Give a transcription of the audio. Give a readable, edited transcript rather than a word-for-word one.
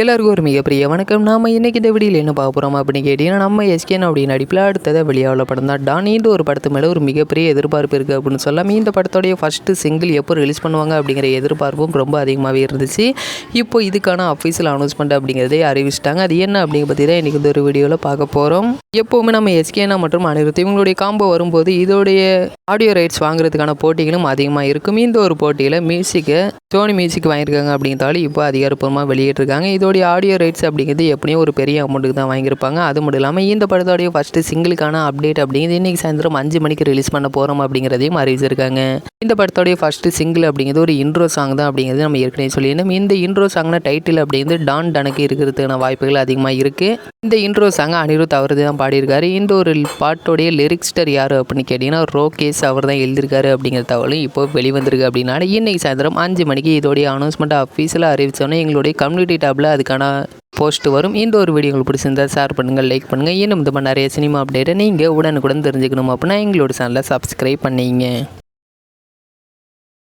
எல்லாருக்கும் ஒரு மிகப்பெரிய வணக்கம். நாம் இன்றைக்கி இந்த வீடியோவில் என்ன பார்க்க போகிறோம் அப்படின்னு கேட்டிங்கன்னா, நம்ம எஸ்கேன் அப்படி நடிப்பில் அடுத்ததாக வெளியாகல படம் தான் டான். இந்த ஒரு படத்து மேலே ஒரு மிகப்பெரிய எதிர்பார்ப்பு இருக்குது அப்படின்னு சொல்லலாம். இந்த படத்தோடைய ஃபஸ்ட்டு சிங்கிள் எப்போ ரிலீஸ் பண்ணுவாங்க அப்படிங்கிற எதிர்பார்ப்பும் ரொம்ப அதிகமாகவே இருந்துச்சு. இப்போ இதுக்கான அஃபீஷியல் அனௌன்ஸ்மெண்ட் அப்படிங்கிறதே அறிவிச்சிட்டாங்க. அது என்ன அப்படிங்கிற பற்றி தான் இன்றைக்கி இந்த ஒரு வீடியோவில் பார்க்க போகிறோம். எப்போவுமே நம்ம எஸ்கேனா மற்றும் அனிருத் இவங்களுடைய காம்போ வரும்போது இதோடைய ஆடியோ ரைட்ஸ் வாங்குறதுக்கான போட்டிகளும் அதிகமாக இருக்கும். இந்த ஒரு போட்டியில் மியூசிக்கை சோனி மியூசிக் வாங்கியிருக்காங்க அப்படிங்கிறதால இப்போ அதிகாரப்பூர்வமாக வெளியிட்டிருக்காங்க. இதோடைய ஆடியோ ரைட்ஸ் அப்படிங்கிறது எப்படியும் ஒரு பெரிய அமௌண்ட்டுக்கு தான் வாங்கியிருப்பாங்க. அது மட்டும் இல்லாமல் இந்த படத்தோடைய ஃபஸ்ட்டு சிங்கிளுக்கான அப்டேட் அப்படிங்கிறது இன்றைக்கி சாயந்தரம் 5 மணிக்கு ரிலீஸ் பண்ண போகிறோம் அப்படிங்கிறதையும் அறிவிச்சிருக்காங்க. இந்த படத்தோடைய ஃபஸ்ட்டு சிங்கிள் அப்படிங்கிறது ஒரு இன்ட்ரோ சாங் தான் அப்படிங்கிறது நம்ம ஏற்கனவே சொல்லியிருந்தோம். இந்த இன்ட்ரோ சாங்னா டைட்டில் அப்படிங்கிறது டான் டனுக்கு இருக்கிறதுக்கான வாய்ப்புகள் அதிகமாக இருக்குது. இந்த இன்ட்ரோ சாங்கை அனிருத் அவர் தான் பாடியிருக்காரு. இந்த ஒரு பாட்டோடைய லிரிக்ஸ்டர் யார் அப்படின்னு கேட்டிங்கன்னா ரோகேஷ் அவர் தான் எழுதியிருக்காரு அப்படிங்கிற தகவலும் இப்போ வெளிவந்திருக்கு. அப்படின்னால இன்றைக்கி சாயந்தரம் 5 மணிக்கு இதோடைய அனௌன்ஸ்மெண்ட் அஃபீஷியலாக அறிவித்தோன்னே எங்களுடைய கம்யூனிட்டி டேப்பில் அதுக்கான போஸ்ட் வரும். இந்த ஒரு வீடியோ உங்களுக்கு பிடிச்சிருந்தா ஷேர் பண்ணுங்கள், லைக் பண்ணுங்கள். இன்னும் இந்த மாதிரி நிறைய சினிமா அப்டேட்டை நீங்கள் உடனுக்குடன் தெரிஞ்சுக்கணும் அப்படின்னா எங்களோட சேனலை சப்ஸ்கிரைப் பண்ணிங்க.